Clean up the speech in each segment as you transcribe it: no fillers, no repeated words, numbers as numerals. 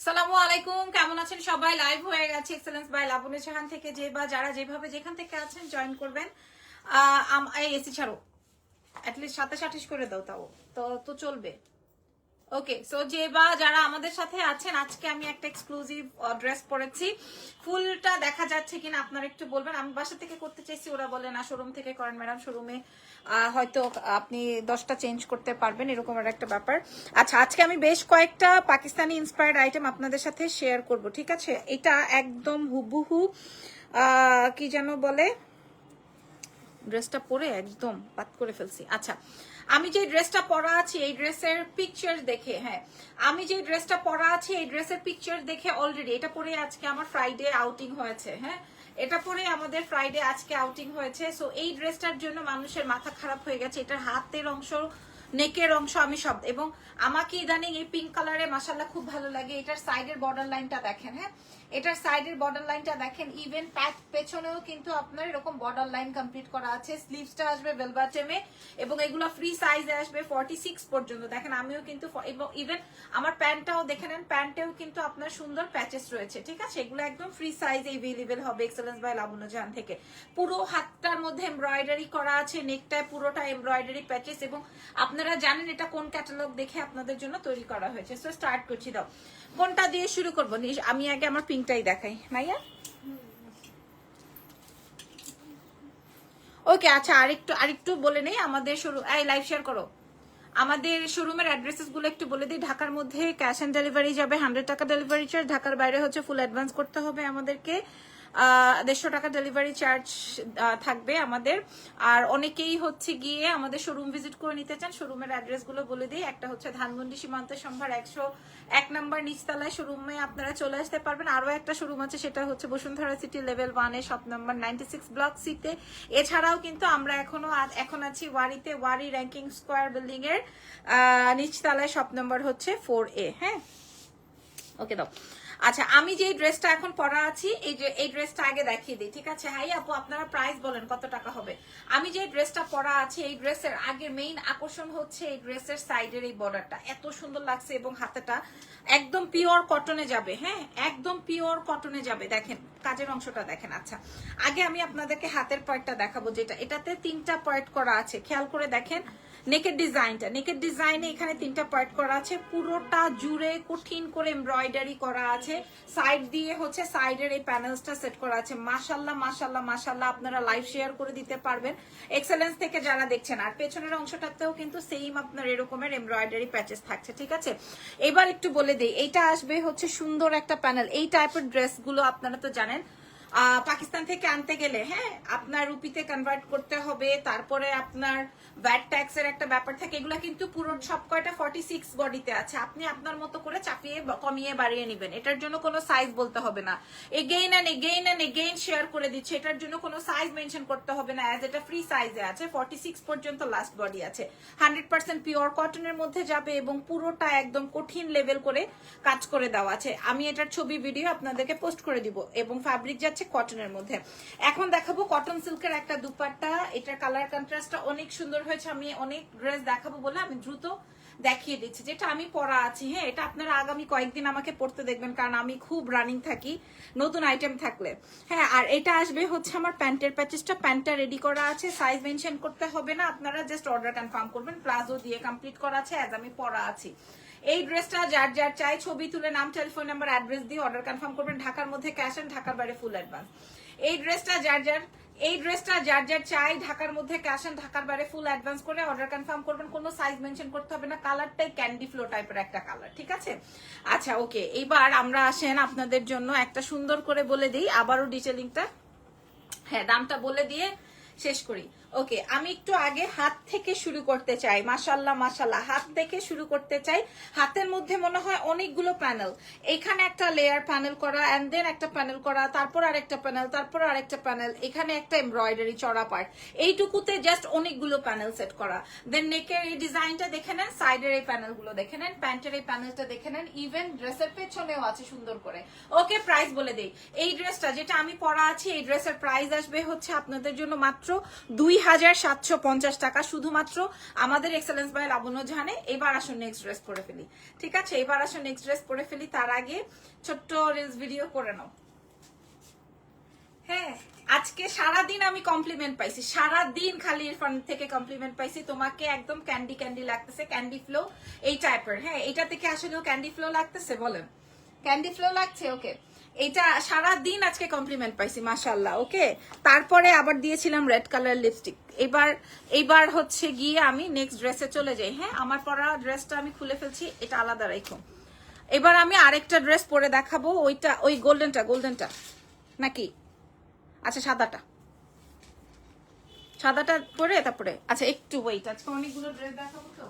সালামু আলাইকুম, কেমন আছেন সবাই? লাইভ হয়ে গেছে এক্সেলেন্স বাই লাবণী জাহান থেকে। যে বা যারা যেভাবে যেখান থেকে আছেন জয়েন করবেন। এসি ছাড়ো, অ্যাটলিস্ট 27-28 করে দাও, তাও তো তো চলবে। ওকে, সো যে বা যারা আমাদের সাথে আছেন, আজকে আমি একটা এক্সক্লুসিভ ড্রেস পরেছি। ফুলটা দেখা যাচ্ছে কিনা আপনারা একটু বলবেন। আমি বাসা থেকে করতে চাইছি, ওরা বলে না শোরুম থেকে করেন ম্যাডাম, শোরুমে হয়তো আপনি 10টা চেঞ্জ করতে পারবেন, এরকম একটা ব্যাপার। আচ্ছা, আজকে আমি বেশ কয়েকটা পাকিস্তানি ইন্সপায়ার্ড আইটেম আপনাদের সাথে শেয়ার করব, ঠিক আছে? এটা একদম হুবহু কি যেন বলে, ড্রেসটা পরে একদম বাদ করে ফেলছি। আচ্ছা, আমি যে ড্রেসটা পরা আছি এই ড্রেসের পিকচার দেখে, হ্যাঁ আমি যে ড্রেসটা পরা আছি এই ড্রেসের পিকচার দেখে অলরেডি এটা পরে আজকে আমার ফ্রাইডে আউটিং হয়েছে। হ্যাঁ, এটা পরে আমাদের ফ্রাইডে আজকে আউটিং হয়েছে। সো এই ড্রেসটার জন্য মানুষের মাথা খারাপ হয়ে গেছে। এটার হাতের অংশ, নেকের অংশ আমি সব, এবং আমাকে ইদানিং এই পিঙ্ক কালারে মাশাআল্লাহ খুব ভালো লাগে। এটার সাইডের বর্ডার লাইনটা দেখেন, হ্যাঁ এটার সাইডের বর্ডার লাইনটা দেখেন, ইভেন প্যাক পেছনেও কিন্তু আপনার এরকম বর্ডার লাইন কমপ্লিট করা আছে। স্লিভসটা আসবে ভেলভেটেমে এবং এগুলো ফ্রি সাইজে আসবে 46 পর্যন্ত। দেখেন আমিও কিন্তু, ইভেন আমার প্যান্টটাও দেখে নেন, প্যান্টেও কিন্তু আপনার সুন্দর প্যাচেস রয়েছে, ঠিক আছে? এগুলো একদম ফ্রি সাইজে এভেলেবেল হবে এক্সেলেন্স বাই লাবণ্য জাহান থেকে। পুরো হাতটার মধ্যে এমব্রয়ডারি করা আছে, নেকটায় পুরোটা এমব্রয়ডারি প্যাচেস, এবং আপনারা জানেন এটা কোন ক্যাটালগ দেখে আপনাদের জন্য তৈরি করা হয়েছে। সো স্টার্ট করছি, দাও কোনটা দিয়ে শুরু করবো? আমি আগে আমার পিঙ্কটাই দেখাই মাইয়া। ওকে, আচ্ছা আরেকটু বলে নেই আমাদের শুরু, এই লাইভ শেয়ার করো। আমাদের শোরুমের অ্যাড্রেসেস গুলো একটু বলে দিই। ঢাকার মধ্যে ক্যাশ অন ডেলিভারি যাবে 100 টাকা ডেলিভারি চার্জ। ঢাকার বাইরে হচ্ছে ফুল অ্যাডভান্স করতে হবে আমাদেরকে, 150 টাকা ডেলিভারি চার্জ থাকবে আমাদের। আর অনেকেই হচ্ছে গিয়ে আমাদের শোরুম ভিজিট করে নিতে চান, শোরুমের অ্যাড্রেস গুলো বলে দিই। একটা হচ্ছে ধানমন্ডি সীমান্ত সম্ভার 101 নম্বর নিচতলায় শোরুমে আপনারা চলে আসতে পারবেন। আরো একটা শোরুম আছে, সেটা হচ্ছে Bashundhara city level 1 shop number 96 block সিতে। এছাড়াও কিন্তু আমরা এখন আছি ওয়ারিতে, ওয়ারি র্যাঙ্কিং স্কোয়ার বিল্ডিং এর নিচতলায় শপ নাম্বার হচ্ছে 4A। হ্যাঁ, ওকে দাও। আচ্ছা, আমি যে ড্রেসটা এখন পরা আছি এই ড্রেসটা আগে দেখিয়ে দিই, ঠিক আছে? হাই আপু, আপনারা প্রাইস বলেন কত টাকা হবে। আমি যে ড্রেসটা পরা আছি এই ড্রেসের আগে মেইন আকর্ষণ হচ্ছে এই ড্রেসের সাইডের এই বর্ডারটা এত সুন্দর লাগছে, এবং হাতেটা একদম পিওর কটনে যাবে। হ্যাঁ, একদম পিওর কটনে যাবে। দেখেন কাজের অংশটা দেখেন। আচ্ছা, আগে আমি আপনাদেরকে হাতের পয়েন্টটা দেখাবো, যেটা এটাতে 3টা পয়েন্ট করা আছে, খেয়াল করে দেখেন। নেকের ডিজাইনে এখানে 3টা পার্ট করা আছে, পুরোটা জুড়ে কঠিন করে এমব্রয়ডারি করা আছে। সাইড দিয়ে হচ্ছে সাইডের এই প্যানেলসটা সেট করা আছে। মাশাআল্লাহ মাশাআল্লাহ মাশাআল্লাহ, আপনারা লাইভ শেয়ার করে দিতে পারবেন এক্সেলেন্স থেকে যারা দেখছেন। আর পেছনের অংশটাতেও কিন্তু সেম আপনার এরকমের এমব্রয়ডারি প্যাচেস থাকছে, ঠিক আছে? এবার একটু বলে দিই, এইটা আসবে হচ্ছে সুন্দর একটা প্যানেল। এই টাইপের ড্রেসগুলো আপনারা তো জানেন পাকিস্তান থেকে আনতে গেলে, হ্যাঁ আপনার রুপিতে কনভার্ট করতে হবে, তারপরে আপনার ভ্যাট ট্যাক্স এর একটা ব্যাপার থাকে। এগুলা কিন্তু পুরো সব কয়টা 46 বডিতে আছে, আপনি আপনার মতো করে চাপিয়ে কমিয়ে বাড়িয়ে নেবেন। এটার জন্য কোনো সাইজ বলতে হবে না। এগেইন এন্ড এগেইন শেয়ার করে দিচ্ছে, এটার জন্য কোনো সাইজ মেনশন করতে হবে না, অ্যাজ এটা ফ্রি সাইজে আছে। 46 পর্যন্ত লাস্ট বডি আছে, 100% পিওর কটনের মধ্যে যাবে, এবং পুরোটা একদম কঠিন লেভেল করে কাজ করে দেওয়া আছে। আমি এটার ছবি ভিডিও আপনাদেরকে পোস্ট করে দিব, এবং ফ্যাব্রিক যাচ্ছে কটনের মধ্যে। এখন দেখাবো কটন সিল্কের একটা দুপাট্টা, এটার কালার কন্ট্রাস্টটা অনেক সুন্দর হয়েছে। আমি অনেক ড্রেস দেখাবো বলে আমি দ্রুত দেখিয়ে দিচ্ছি যেটা আমি পরা আছি। হ্যাঁ, এটা আপনারা আগামী কয়েকদিন আমাকে পড়তে দেখবেন, কারণ আমি খুব রানিং থাকি নতুন আইটেম থাকলে। হ্যাঁ, আর এটা আসবে হচ্ছে আমার প্যান্টের প্যাচেসটা, প্যান্টটা রেডি করা আছে, সাইজ মেনশন করতে হবে না, আপনারা জাস্ট অর্ডার কনফার্ম করবেন। প্লাজো দিয়ে কমপ্লিট করা আছে, অ্যাজ আমি পরা আছি। এই ড্রেসটা যার যার চাই ছবি তুলে নাম, টেলিফোন নাম্বার, অ্যাড্রেস দিয়ে অর্ডার কনফার্ম করবেন। ঢাকার মধ্যে ক্যাশ অন, ঢাকার বাইরে ফুল অ্যাডভান্স। এই ড্রেসটা যার যার চাই ঢাকার মধ্যে ক্যাশ অন, ঢাকার বাইরে ফুল অ্যাডভান্স করে অর্ডার কনফার্ম করবেন। কোনো সাইজ মেনশন করতে হবে না। কালারটাই ক্যান্ডি ফ্লো টাইপের একটা কালার, ঠিক আছে? আচ্ছা, ওকে, এইবার আমরা আসেন আপনাদের জন্য একটা সুন্দর করে বলে দিই আবারও ডিটেলিংটা, হ্যাঁ দামটা বলে দিয়ে শেষ করি। ওকে, আমি একটু আগে হাত থেকে শুরু করতে চাই। মাশাআল্লাহ মাশাআল্লাহ, হাত থেকে শুরু করতে চাই। হাতের মধ্যে মনে হয় অনেকগুলো প্যানেল, এখানে একটা লেয়ার প্যানেল করা, এন্ড দেন একটা প্যানেল করা, তারপর আরেকটা প্যানেল, তারপর আরেকটা প্যানেল, এখানে একটা এমব্রয়ডারি চড়া পার্ট, এইটুকুতে জাস্ট অনেকগুলো প্যানেল সেট করা। দেন নেকের এই ডিজাইনটা দেখে নেন, সাইডের এই প্যানেলগুলো দেখে নেন, প্যান্টের এই প্যানেলটা দেখে নেন, ইভেন ড্রেসের পেছনেও আছে সুন্দর করে। ওকে, প্রাইস বলে দেই। এই ড্রেসটা যেটা আমি পরা আছি এই ড্রেসের প্রাইস আসবে হচ্ছে আপনাদের জন্য মাত্র 2750 টাকা শুধুমাত্র আমাদের এক্সেলেন্স বাই লাবণ্য জাহানে। এবার আসুন নেক্সট ড্রেস পরে ফেলি, ঠিক আছে? এবার আসুন নেক্সট ড্রেস পরে ফেলি, তার আগে ছোট্ট রিলস ভিডিও করে নাও। হ্যাঁ, আজকে সারাদিন আমি কমপ্লিমেন্ট পাইছি, সারাদিন খালি ইরফান থেকে কমপ্লিমেন্ট পাইছি। তোমাকে একদম ক্যান্ডি ক্যান্ডি লাগতেছে, ক্যান্ডি ফ্লো এই টাইপের। হ্যাঁ, এটা থেকে আসলেও ক্যান্ডি ফ্লো লাগতেছে, বলেন ক্যান্ডি ফ্লো লাগছে? ওকে, এটা সারাদিন আজকে কমপ্লিমেন্ট পাইছি মাশাআল্লাহ। ওকে, তারপরে আবার দিয়েছিলাম রেড কালার লিপস্টিক। এবার হচ্ছে গিয়ে আমি নেক্সট ড্রেসে চলে যাই। হ্যাঁ, আমার পরা ড্রেসটা আমি খুলে ফেলছি, এটা আলাদা রাখো। এবার আমি আরেকটা ড্রেস পরে দেখাবো, ওইটা ওই গোল্ডেনটা নাকি? আচ্ছা, সাদাটা পরে তারপরে, আচ্ছা একটু ওয়েট, আজকে অনেকগুলো ড্রেস দেখাবো তো।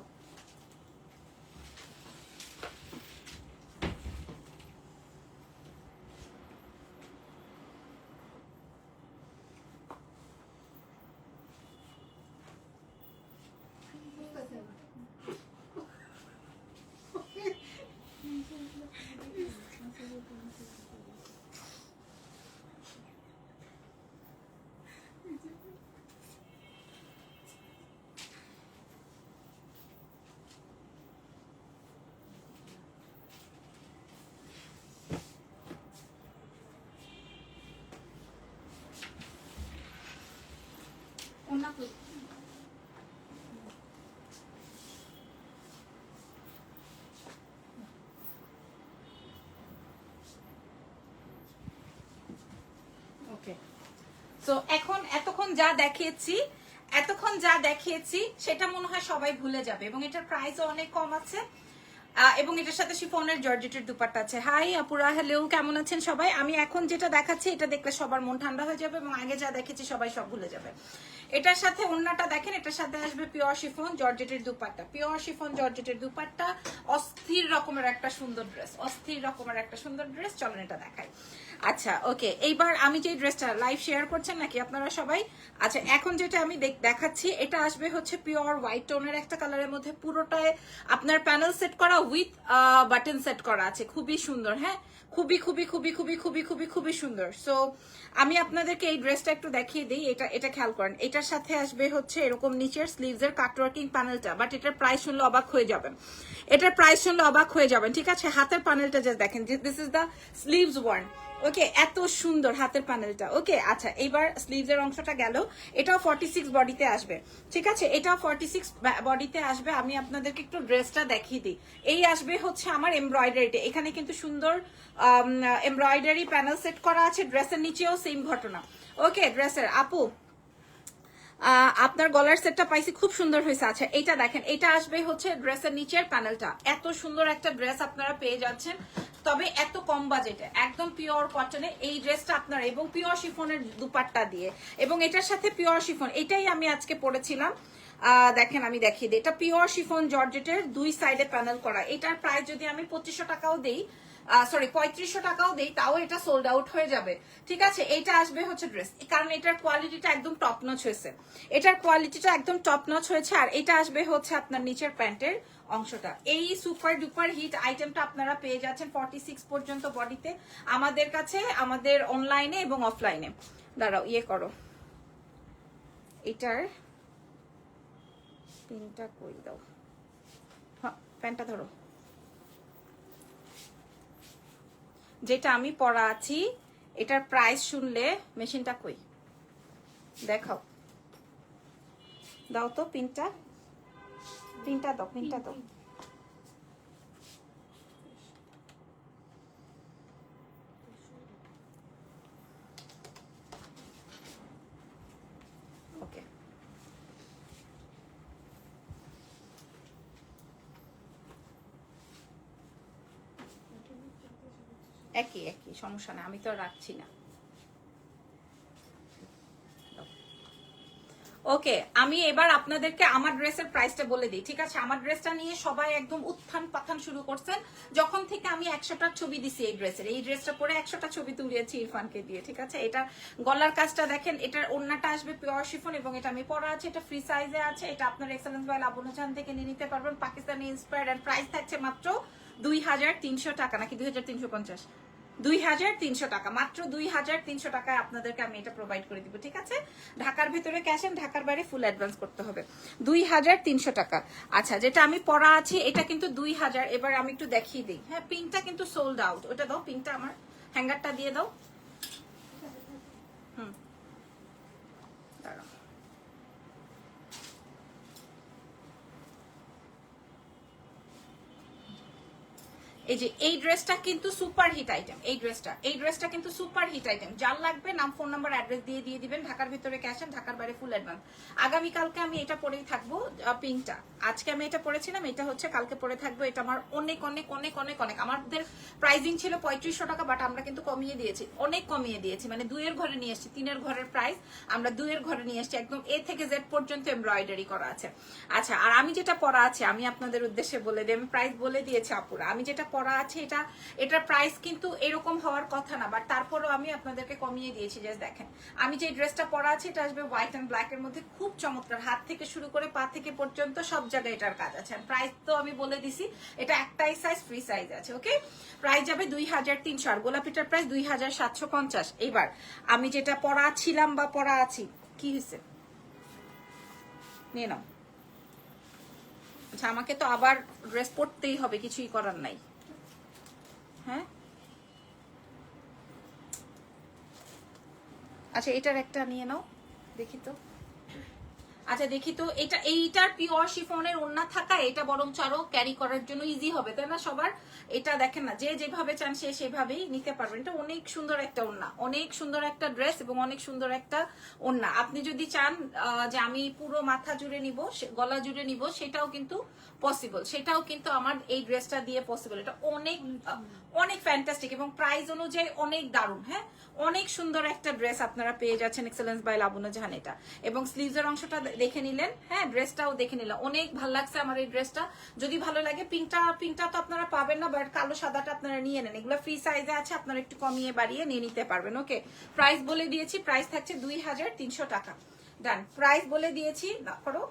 ওকে, তো এতক্ষণ যা দেখিয়েছি সেটা মনে হয় সবাই ভুলে যাবে, এবং এটার প্রাইসও অনেক কম আছে, এবং এটার সাথে শিফনের জর্জেটের দুপাট্টা আছে। হাই আপুরা, হ্যালো, কেমন আছেন সবাই? আমি এখন যেটা দেখাচ্ছি এটা দেখলে সবার মন ঠান্ডা হয়ে যাবে, এবং আগে যা দেখেছি সবাই সব ভুলে যাবে। এটার সাথে ওন্নাটা দেখেন, এটার সাথে আসবে পিওর শিফন জর্জেটের দুপাট্টা, পিওর শিফন জর্জেটের দুপাট্টা, অস্থির রকমের একটা সুন্দর ড্রেস। চলেন এটা দেখাই। আচ্ছা, ওকে, এইবার আমি যে ড্রেসটা লাইভ শেয়ার করছেন নাকি আপনারা সবাই? আচ্ছা, এখন যেটা আমি দেখাচ্ছি এটা আসবে হচ্ছে পিওর হোয়াইট টোনের একটা কালারের মধ্যে, পুরোটায় আপনার প্যানেল সেট করা উইথ বাটন সেট করা আছে, খুবই সুন্দর। হ্যাঁ, খুবই খুবই খুবই খুবই খুবই খুবই খুবই সুন্দর। সো আমি আপনাদেরকে এই ড্রেসটা একটু দেখিয়ে দিই। এটা খেয়াল করেন, এটার সাথে আসবে হচ্ছে এরকম নিচের স্লিভস এর কাটওয়ার্কিং প্যানেলটা, বাট এটার প্রাইস শুনলে অবাক হয়ে যাবেন, ঠিক আছে? হাতের প্যানেলটা জাস্ট দেখেন, this is the sleeves one. Okay, এত সুন্দর হাতের প্যানেলটা। ওকে, আচ্ছা, এইবার স্লিভস এর অংশটা গেল, এটাও 46 বডিতে আসবে, ঠিক আছে? এটাও 46 বডিতে আসবে। আমি আপনাদেরকে একটু ড্রেসটা দেখিয়ে দিই। এই আসবে হচ্ছে আমার এমব্রয়ডারিতে, এখানে কিন্তু সুন্দর এমব্রয়ডারি প্যানেল সেট করা আছে, ড্রেসের নিচেও সেম ঘটনা। ওকে, ড্রেসের আপু আপনার গলার সেটটা পাইছি, খুব সুন্দর হয়েছে। আচ্ছা, এটা দেখেন, এটা আসবে হচ্ছে ড্রেসের নিচের প্যানেলটা। এত সুন্দর একটা ড্রেস আপনারা পেয়ে যাচ্ছেন, তবে এত কম বাজেটে, একদম পিওর কটনে এই ড্রেসটা আপনারা, এবং পিওর শিফনের দুপাট্টা দিয়ে, এবং এটার সাথে পিওর শিফন, এটাই আমি আজকে পরেছিলাম। দেখেন, আমি দেখিয়ে দিই, এটা পিওর শিফন জর্জেটের, দুই সাইডে প্যানেল করা। এটার প্রাইস যদি আমি 2500 টাকাও দেই, সরি 3500 টাকাও দেই, তাও এটা সোল্ড আউট হয়ে যাবে, ঠিক আছে? এটা আসবে হচ্ছে ড্রেস, কারণ এটার কোয়ালিটিটা একদম টপ নচ হয়েছে, আর এটা আসবে হচ্ছে আপনার নিচের প্যান্টের অংশটা। এই সুপার ডুপার হিট আইটেমটা আপনারা পেয়ে যাচ্ছেন 46 পর্যন্ত বডিতে আমাদের কাছে, আমাদের অনলাইনে এবং অফলাইনে। দাঁড়াও, ইয়ে করো, এটার পিনটা কই দাও, হ্যাঁ প্যান্টটা ধরো, যেটা আমি পরা আছি এটার প্রাইস শুনলে, মেশিনটা কই দেখাও, দাও তো পিনটা দাও। ওকে, একই সমস্যা না, আমি তো রাখছি না। ওকে, আমি এবার আপনাদেরকে আমার ড্রেসের প্রাইসটা বলে দিই, ঠিক আছে? আমার ড্রেসটা নিয়ে সবাই একদম উত্থান পাথান শুরু করছেন যখন থেকে আমি 100টা ছবি দিছি এই ড্রেসের। এই ড্রেসটা পরে 100টা ছবি তুলিয়েছি ইরফানকে দিয়ে, ঠিক আছে? এটা গলার কাজটা দেখেন, এটার ওড়নাটা আসবে পিওর শিফন, এবং এটা আমি পরা আছে, এটা ফ্রি সাইজে আছে। এটা আপনার এক্সেলেন্স বাই লাবণ্য জাহান থেকে নিয়ে নিতে পারবেন, পাকিস্তানি ইন্সপায়ার্ড, এন্ড প্রাইস থাকছে মাত্র 2300 টাকা, নাকি 2350? 2300 টাকা, মাত্র 2300 টাকায় আপনাদেরকে আমি এটা প্রোভাইড করে দিব, ঠিক আছে? ঢাকার ভেতরে ক্যাশ এন্ড ঢাকার বাইরে ফুল অ্যাডভান্স করতে হবে। 2300 টাকা। আচ্ছা, যেটা আমি পরা আছি এটা কিন্তু 2000। এবার আমি একটু দেখিয়ে দিই। হ্যাঁ, পিঙ্কটা কিন্তু সোল্ড আউট। ওটা দাও, পিঙ্কটা আমার হ্যাঙ্গারটা দিয়ে দাও। দাঁড়াও। এই যে এই ড্রেসটা কিন্তু সুপার হিট আইটেম। এই ড্রেসটা কিন্তু সুপার হিট আইটেম। যার লাগবে নাম, ফোন নাম্বার, অ্যাড্রেস দিয়ে দিবেন। ঢাকার ভিতরে ক্যাশ এন্ড ঢাকার বাইরে ফুল অ্যাডভান্স। আগামীকালকে আমি এটা পরেই থাকবো, পিঙ্কটা। আজকে আমি এটা পরেছিলাম, এটা হচ্ছে কালকে পরে থাকবো। এটা আমার অনেক অনেক অনেক অনেক অনেক, আমাদের প্রাইসিং ছিল 3500 টাকা, বাট আমরা কিন্তু কমিয়ে দিয়েছি, অনেক কমিয়ে দিয়েছি। মানে 2 এর ঘরে নিয়ে এসেছি, 3 এর ঘরের প্রাইস আমরা 2 এর ঘরে নিয়ে এসেছি। একদম এ থেকে জেড পর্যন্ত এমব্রয়ডারি করা আছে। আচ্ছা, আর আমি যেটা পরা আছে আমি আপনাদের উদ্দেশ্যে বলে দিই, আমি প্রাইস বলে দিয়েছি আপুরা। আমি যেটা পরা আছে এটার প্রাইস কিন্তু এরকম হওয়ার কথা না, বাট তারপরও আমি আপনাদেরকে কমিয়ে দিয়েছি। জাস্ট দেখেন, আমি যে ড্রেসটা পরা আছে এটা আসবে হোয়াইট এন্ড ব্ল্যাক এর মধ্যে, খুব চমৎকার। হাত থেকে শুরু করে পা থেকে পর্যন্ত সব জায়গায় এটার কাজ আছে। প্রাইস তো আমি বলে দিছি, এটা একটাই সাইজ, ফ্রি সাইজ আছে। ওকে, প্রাইস যাবে 2300। আর গোলাপিটার প্রাইস 2750। এবার আমি যেটা পরা ছিলাম বা পরা আছি, কি হয়েছে নিয়ে নাও। আচ্ছা, আমাকে তো আবার ড্রেস পরতেই হবে, কিছুই করার নাই। হ্যাঁ, আচ্ছা, এটার একটা নিয়ে নাও, দেখি তো। আচ্ছা, দেখি তো, এইটার পিওর শিফনের ওড়না থাকা, এটা বরং আরো ক্যারি করার জন্য ইজি হবে, তাই না সবার? এটা দেখেন না, যে যেভাবে চান সে সেভাবেই নিতে পারবেন। এটা অনেক সুন্দর একটা ওড়না, অনেক সুন্দর একটা ড্রেস এবং অনেক সুন্দর একটা ওড়না। আপনি যদি চান যে আমি পুরো মাথা জুড়ে নিব, গলা জুড়ে নিব, সেটাও কিন্তু পসিবল, সেটাও কিন্তু আমার এই ড্রেসটা দিয়ে পসিবল। এটা অনেক অনেক ফ্যান্টাস্টিক এবং প্রাইস অনুযায়ী অনেক দারুণ। হ্যাঁ, অনেক সুন্দর একটা ড্রেস আপনারা পেয়ে যাচ্ছেন এক্সেলেন্স বাই লাবণ্য জাহান। এটা এবং স্লিভসের অংশটা দেখে নিলেন, হ্যাঁ, ড্রেসটাও দেখে নিলেন। অনেক ভালো লাগছে আমার এই ড্রেসটা। যদি ভালো লাগে, পিঙ্কটা তো আপনারা পাবেন না, বাট কালো সাদাটা আপনারা নিয়ে নেন। এগুলো ফ্রি সাইজে আছে, আপনারা একটু কমিয়ে বাড়িয়ে নিয়ে নিতে পারবেন। ওকে, প্রাইস বলে দিয়েছি, প্রাইস থাকছে 2300 টাকা। ডান, প্রাইস বলে দিয়েছি। করো,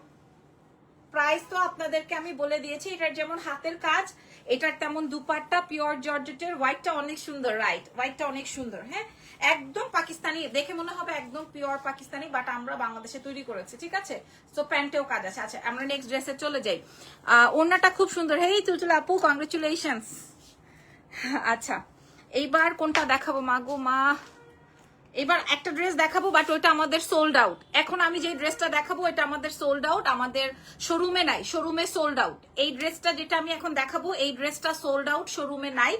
প্রাইস তো আপনাদেরকে আমি বলে দিয়েছি। এটার যেমন হাতের কাজ, এটার তেমন দুপাট্টা পিওর জর্জেটের। হোয়াইটটা অনেক সুন্দর, রাইট, হোয়াইটটা অনেক সুন্দর। হ্যাঁ, একদম পাকিস্তানি, দেখে মনে হবে একদম পিওর পাকিস্তানি, বাট আমরা বাংলাদেশে তৈরি করেছি, ঠিক আছে? তো প্যান্টেও কাজ আছে। আচ্ছা, আমরা নেক্সট ড্রেসে চলে যাই। ওড়নাটা খুব সুন্দর। হেই তুলতুল আপু, কংগ্রেচুলেশনস। আচ্ছা, এইবার কোনটা দেখাবো? মাগো মা, এবার একটা ড্রেস দেখাবো, বাট ওইটা আমাদের সোল্ড আউট। এখন আমি যে ড্রেসটা দেখাবো এটা আমাদের সোল্ড আউট, আমাদের শোরুমে নাই, শোরুমে সোল্ড আউট। এই ড্রেসটা যেটা আমি এখন দেখাবো, এই ড্রেসটা সোল্ড আউট, শোরুমে নাই,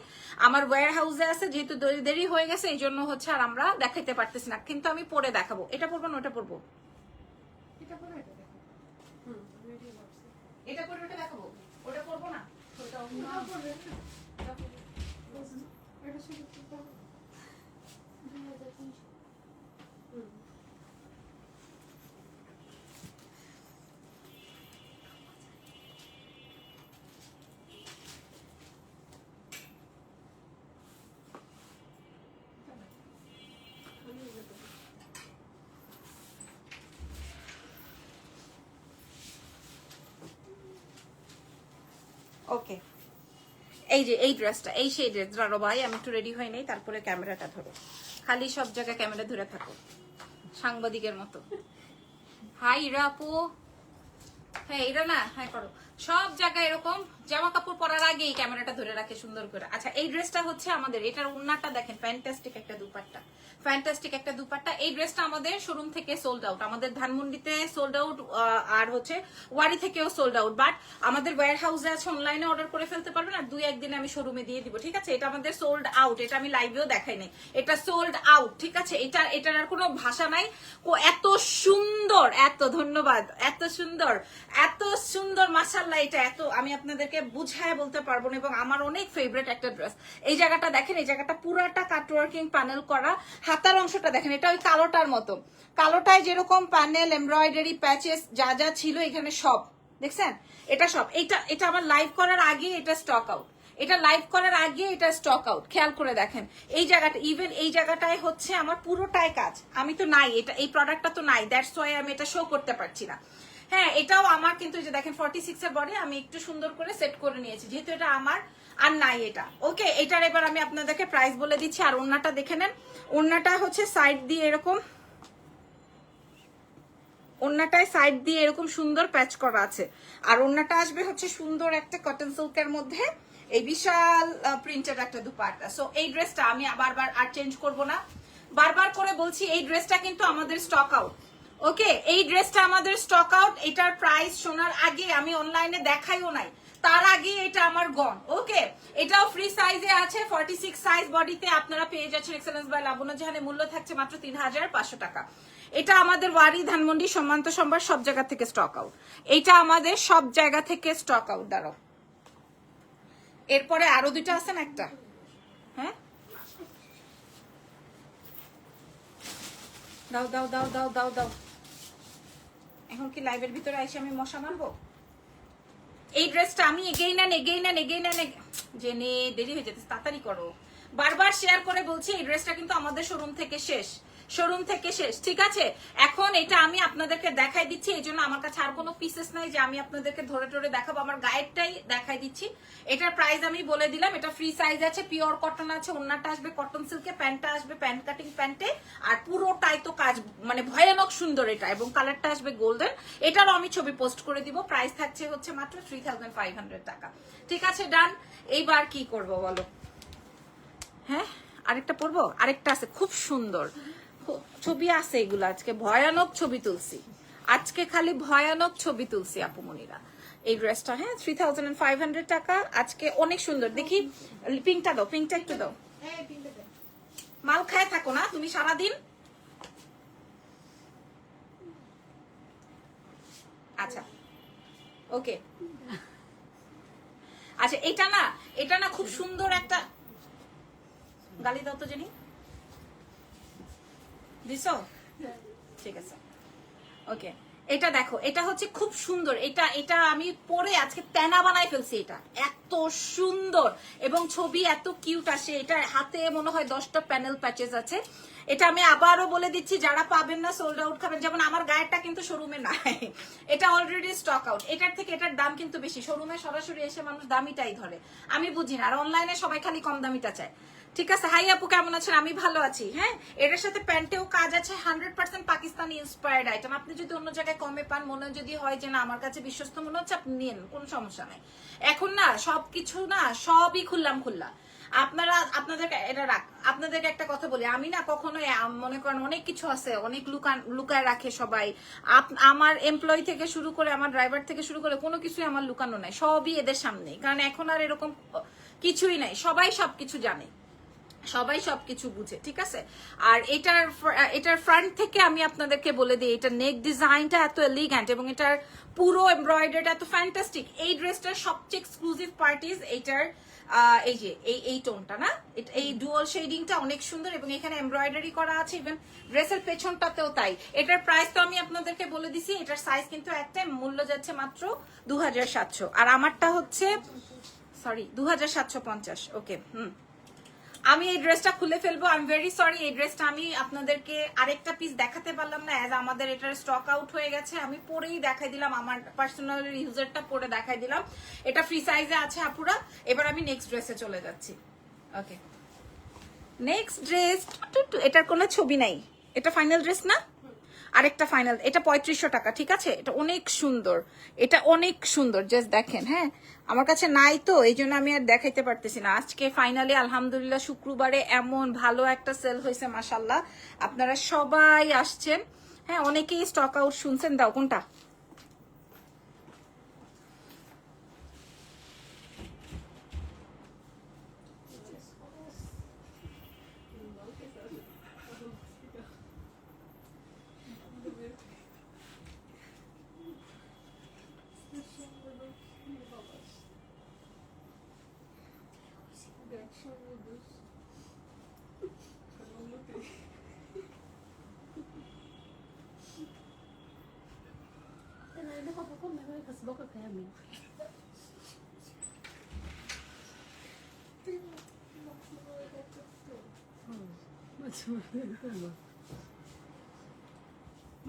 আমার ওয়্যার হাউসে আছে। যেহেতু দেরি হয়ে গেছে এই জন্য হচ্ছে আর আমরা দেখাইতে পারতেছি না, কিন্তু আমি পরে দেখাবো। এটা পরবো না ওটা পরবো? এটা পরবো, এটা পরবো, এটা দেখাবো, ওটা পরবো না। ওকে, এই যে এই ড্রেসটা, এই সেই ড্রেস। ধরো ভাই, আমি একটু রেডি হয়ে নেই, তারপরে ক্যামেরাটা ধরো। খালি সব জায়গায় ক্যামেরা ধরে থাকো সাংবাদিকের মতো। হাই ইরা আপু, হ্যাঁ এরা না, হ্যাঁ করো। সব জায়গায় এরকম জামা কাপড় পরার আগেই ক্যামেরাটা ধরে রাখে সুন্দর করে। আচ্ছা, এই ড্রেসটা হচ্ছে আমাদের, এটার ওড়নাটা দেখেন, ফ্যান্টাস্টিক একটা দুপাট্টা, ফ্যান্টাস্টিক একটা দুপাট্টা। এই ড্রেসটা আমাদের শোরুম থেকে সোল্ড আউট, আমাদের ধানমন্ডিতে সোল্ড আউট, আর হচ্ছে ওয়ারি থেকেও সোল্ড আউট। বাট আমাদের ওয়্যার হাউসে আছে, অনলাইনে অর্ডার করে ফেলতে পারবেন, আর 2-1 দিনে আমি শোরুমে দিয়ে দিব, ঠিক আছে? এটা আমাদের সোল্ড আউট, এটা আমি লাইভেও দেখাই নাই, এটা সোল্ড আউট, ঠিক আছে? এটার আর কোনো ভাষা নাই। ও এত সুন্দর, এত ধন্যবাদ, এত সুন্দর, এত সুন্দর, মাশাআল্লাহ। এটা এত আমি আপনাদেরকে বুঝায় বলতে পারবো না, এবং আমার অনেক ফেভারিট একটা ড্রেস। এই জায়গাটা দেখেন, এই জায়গাটা পুরাটা কাটওয়ার্কিং প্যানেল করা। হাতার অংশটা দেখেন, এটা ওই কালোটার মতো, কালোটায় যেরকম প্যানেল, এমব্রয়ডারি, প্যাচেস যা যা ছিল এখানে সব দেখছেন, এটা সব। এটা আমার লাইভ করার আগে এটা স্টক আউট, এটা লাইভ করার আগে এটা স্টক আউট। খেয়াল করে দেখেন এই জায়গাটা, ইভেন এই জায়গাটায় হচ্ছে আমার পুরোটাই কাজ। আমি তো নাই, এটা এই প্রোডাক্টটা তো নাই, দ্যাটস ওয়াই আমি এটা শো করতে পারছি না। হ্যাঁ, এটাও আমার, কিন্তু যে দেখেন 46 এর বডি আমি একটু সুন্দর করে সেট করে নিয়েছি, যেহেতু এটা আমার আর নাই এটা। ওকে, এটার এবার আমি আপনাদেরকে প্রাইস বলে দিচ্ছি। আর ওড়নাটা দেখে নেন, ওড়নাটা হচ্ছে সাইড দিয়ে এরকম, ওড়নাটায় সাইড দিয়ে এরকম সুন্দর প্যাচ করা আছে। আর ওড়নাটা আসবে হচ্ছে সুন্দর একটা কটন সিল্কের মধ্যে, এই বিশাল প্রিন্টেড একটা দুপাট্টা। সো এই ড্রেসটা আমি বারবার আর চেঞ্জ করব না, বারবার করে বলছি এই ড্রেসটা কিন্তু আমাদের স্টক আউট। ওকে, এই ড্রেসটা আমাদের স্টক আউট। এটার প্রাইস শোনার আগে আমি অনলাইনে দেখাইও নাই, তার আগে এটা আমার গন। ওকে, এটাও ফ্রি সাইজে আছে, 46 সাইজ বডিতে আপনারা পেয়ে যাচ্ছেন এক্সেলেন্স বাই লাবণ্য, যেখানে মূল্য থাকছে মাত্র 3500 টাকা। এটা আমাদের ওয়ারি, ধানমন্ডি, সীমান্ত, সম্ভার সব জায়গা থেকে স্টক আউট। এটা আমাদের সব জায়গা থেকে স্টক আউট। দাঁড়াও, এরপরে আরো দুইটা আছে না একটা, হ্যাঁ দাও দাও দাও দাও দাও দাও। এখন কি লাইভের ভিতরে এসে আমি মশা মারবো? এই ড্রেসটা আমি জেনে দেরি হয়ে যেতে, তাড়াতাড়ি করো। বারবার শেয়ার করে বলছি এই ড্রেসটা কিন্তু আমাদের শোরুম থেকে শেষ, শোরুম থেকে শেষ। ঠিক আছে, এখন এটা আমি আপনাদেরকে দেখাই দিচ্ছি, এই জন্য আমার কাছে আর কোনো পিসেস নাই যে আমি আপনাদেরকে ধরে ধরে দেখাবো, আমার গায়েরটাই দেখাই দিচ্ছি। এটার প্রাইস আমি বলে দিলাম, এটা ফ্রি সাইজ আছে, পিওর কটন আছে, ওড়নাটা আসবে কটন সিল্কে, প্যান্টটা আসবে প্যান্ট কাটিং প্যান্টে, আর পুরোটাই তো কাজ মানে ভয়ানক সুন্দর এটা, এবং কালারটা আসবে গোল্ডেন। এটারও আমি ছবি পোস্ট করে দিব। প্রাইস থাকছে হচ্ছে মাত্র 3500 টাকা। ঠিক আছে, ডান। এইবার কি করব বলো? হ্যাঁ, আরেকটা পরবো, আরেকটা আছে খুব সুন্দর ছবি আছে, এগুলো আজকে ভয়ানক ছবি তুলছি, আজকে খালি ভয়ানক ছবি তুলছি আপুমনিরা। এই ড্রেসটা হ্যাঁ 3500 টাকা, আজকে অনেক সুন্দর। দেখি পিঙ্কটা দাও, পিঙ্কটা একটু দাও। মাল খায় থাকো না তুমি সারাদিন। আচ্ছা ওকে, আচ্ছা এটা না খুব সুন্দর একটা, গালি দাও তো জানি দিছো, ঠিক আছে ওকে। এটা দেখো, এটা হচ্ছে খুব সুন্দর, এটা আমি পরে আজকে তেনা বানাই ফেলছি। এটা এত সুন্দর এবং ছবি এত কিউট আসে। এটা হাতে মনে হয় 10টা প্যানেল প্যাচেস আছে। এটা আমি আবারও বলে দিচ্ছি, যারা পাবেন না সোল্ড আউট খাবেন। যেমন আমার গায়েরটা কিন্তু শোরুমে নাই, এটা অলরেডি স্টক আউট। এটার থেকে এটার দাম কিন্তু বেশি, শোরুমে সরাসরি এসে মানুষ দামিটাই ধরে, আমি বুঝি না। আর অনলাইনে সবাই খালি কম দামিটা চায়। ঠিক আছে, হাই আপু কেমন আছেন? আমি ভালো আছি। হ্যাঁ, এটার সাথে প্যান্টেও কাজ আছে, 100% পাকিস্তানি ইন্সপায়ার্ড আইটেম। আপনি যদি অন্য জায়গায় কমে পান, মনে যদি হয় যে না আমার কাছে বিশ্বস্ত মনে হচ্ছে, আপনি নিন, কোনো সমস্যা নাই। এখন না সবকিছু না সবই খুললাম খুললা। আপনাদেরকে এটা আপনাদেরকে একটা কথা বলি, আমি না কখনো মনে করেন অনেক কিছু আছে, অনেক লুকায় রাখে সবাই। আমার এমপ্লয়ি থেকে শুরু করে আমার ড্রাইভার থেকে শুরু করে কোনো কিছুই আমার লুকানো নাই, সবই এদের সামনে। কারণ এখন আর এরকম কিছুই নাই, সবাই সবকিছু জানে, সবাই সবকিছু বুঝে। ঠিক আছে, আর এটার ফ্রন্ট থেকে আমি আপনাদেরকে বলে দিই, এটা নেক ডিজাইনটা এত এলিগ্যান্ট এবং এটার পুরো এমব্রয়ডারিটা এত ফ্যান্টাস্টিক। এই ড্রেসটার সবচেয়ে এক্সক্লুসিভ পার্টিস এইটার এই যে এই টোনটা না, এই ডুয়াল শেডিংটা অনেক সুন্দর এবং এখানে এমব্রয়ডারি করা আছে, ইভেন ড্রেসের পেছনটাতেও তাই। এটার প্রাইস তো আমি আপনাদেরকে বলে দিছি, এটার সাইজ কিন্তু একটা, মূল্য যাচ্ছে মাত্র 2700, আর আমারটা হচ্ছে সরি 2750। ওকে, আমি এই ড্রেসটা খুলে ফেলবো। আই এম ভেরি সরি, এই ড্রেসটা আমি আপনাদেরকে আরেকটা পিস দেখাতে পারলাম না, অ্যাজ আমাদের এটার স্টক আউট হয়ে গেছে। আমি পরেই দেখাই দিলাম, আমার পার্সোনাল ইউজারটা পরে দেখাই দিলাম। এটা ফ্রি সাইজে আছে আপুরা। এবার আমি নেক্সট ড্রেসে চলে যাচ্ছি। ওকে, নেক্সট ড্রেস, এটার কোনো ছবি নাই, এটা ফাইনাল ড্রেস না, আরেকটা ফাইনাল। এটা 3500 টাকা। ঠিক আছে, এটা অনেক সুন্দর, এটা অনেক সুন্দর, জাস্ট দেখেন। হ্যাঁ, আমার কাছে নাই তো এই জন্য আমি আর দেখাইতে পারতেছি না। আজকে ফাইনালি আলহামদুলিল্লাহ শুক্রবারে এমন ভালো একটা সেল হয়েছে, মাশাল্লাহ। আপনারা সবাই আসছেন, হ্যাঁ, অনেকেই স্টক আউট শুনছেন। দাও কোনটা?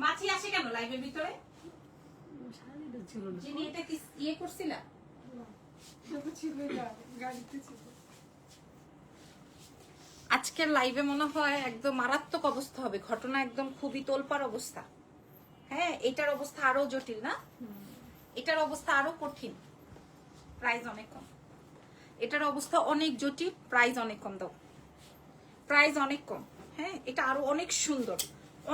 মাছি আসে কেন লাইভের ভিতরে? যিনি এটা কি ইয়ে করছিলা? আজকের লাইভে মনে হয় একদম মারাত্মক অবস্থা হবে, ঘটনা একদম খুবই তোলপাড় অবস্থা। হ্যাঁ, এটার অবস্থা আরো জটিল না, এটার অবস্থা আরো কঠিন, প্রাইস অনেক কম। এটার অবস্থা অনেক জটিল, প্রাইস অনেক কম দাও, প্রাইস অনেক কম। হ্যাঁ, এটা আরো অনেক সুন্দর,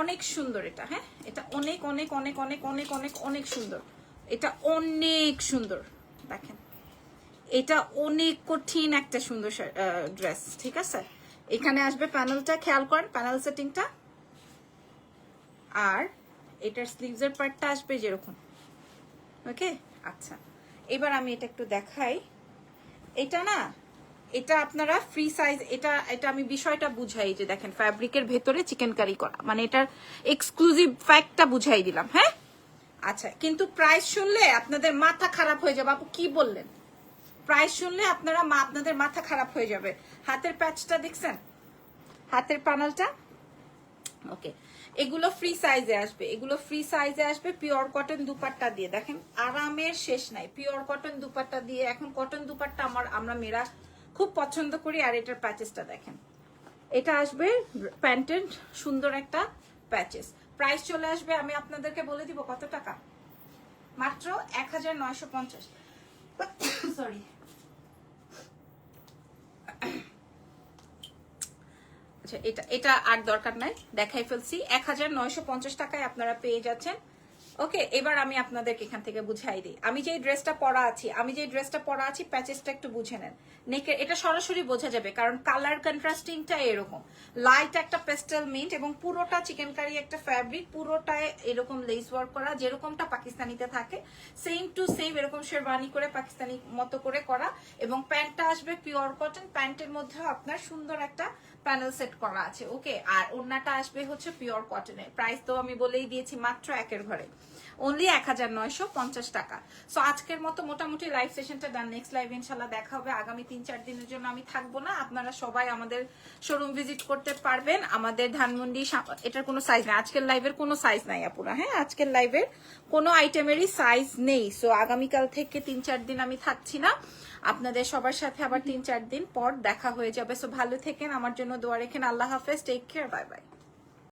অনেক সুন্দর এটা। হ্যাঁ, এটা অনেক অনেক অনেক অনেক অনেক অনেক অনেক সুন্দর, এটা অনেক সুন্দর। দেখেন, এটা অনেক কঠিন একটা সুন্দর ড্রেস, ঠিক আছে? এখানে আসবে প্যানেলটা, খেয়াল করেন প্যানেল সেটিংটা, আর এটার স্লিভসের পার্টটা আসবে যেরকম। ওকে, আচ্ছা, এবার আমি এটা একটু দেখাই। এটা না, এটা আপনারা ফ্রি সাইজ, এটা এটা আমি বিষয়টা বুঝাই যে দেখেন ফ্যাব্রিকের ভেতরে চিকেন কারি করা, মানে এটার এক্সক্লুসিভ ফ্যাক্টটা বুঝাই দিলাম। হ্যাঁ, আচ্ছা, কিন্তু প্রাইস শুনলে আপনাদের মাথা খারাপ হয়ে যাবে। আপু কি বললেন? প্রাইস শুনলে আপনাদের মাথা খারাপ হয়ে যাবে। হাতের প্যাচটা দেখছেন, হাতের প্যানেলটা? ওকে, এগুলো ফ্রি সাইজে আসবে, এগুলো ফ্রি সাইজে আসবে পিওর কটন দুপাট্টা দিয়ে। দেখেন আরামের শেষ নাই, পিওর কটন দুপাট্টা দিয়ে। এখন কটন দুপাট্টা আমরা মেয়েরা খুব পছন্দ করি। আর এটার প্যাচেসটা দেখেন, এটা আসবে প্যান্টের সুন্দর একটা প্যাচেস। প্রাইস চলে আসবে, আমি আপনাদেরকে বলে দিব কত টাকা, মাত্র 1950। সরি, আচ্ছা, এটা আর দরকার নাই, দেখাই ফেলছি। 1950 টাকায় আপনারা পেয়ে যাচ্ছেন। ওকে, এবার আমি আপনাদেরকে এখান থেকে বুঝাই দিই। আমি যে ড্রেসটা পরা আছি প্যাচেসটা একটু বুঝে নেন। নেকের এটা সরাসরি বোঝা যাবে, কারণ কালার কন্ট্রাস্টিংটা এরকম লাইট একটা পেস্টেল মিন্ট, এবং পুরোটা চিকেন কারি একটা ফ্যাব্রিক, পুরোটায় এরকম লেস ওয়ার্ক করা, যেরকমটা পাকিস্তানিতে থাকে সেম টু সেম এরকম শেরবানি করে পাকিস্তানি মতো করে করা। এবং প্যান্টটা আসবে পিওর কটন, প্যান্টের মধ্যেও আপনার সুন্দর একটা প্যানেল সেট করা আছে। ওকে, আর ওড়নাটা আসবে হচ্ছে পিওর কটনের। প্রাইস তো আমি বলেই দিয়েছি, মাত্র একের ঘরে অনলি 1950 টাকা। সো আজকের মতো মোটামুটি লাইভ সেশনটা ডান। নেক্সট লাইভ ইনশাল্লাহ দেখা হবে। আগামী 3-4 দিনের জন্য আমি থাকবো না, আপনারা সবাই আমাদের শোরুম ভিজিট করতে পারবেন। আমাদের ধানমন্ডি, এটার কোনো সাইজ নাই, আজকের লাইভের কোনো সাইজ নাই আপুরা। হ্যাঁ, আজকের লাইভের কোনো আইটেমেরই সাইজ নেই। সো আগামীকাল থেকে 3-4 দিন আমি থাকছি না, আপনাদের সবার সাথে আবার 3-4 দিন পর দেখা হয়ে যাবে। সো ভালো থেকেন, আমার জন্য দোয়া রেখেন। আল্লাহ হাফেজ, টেক কেয়ার, বাই বাই।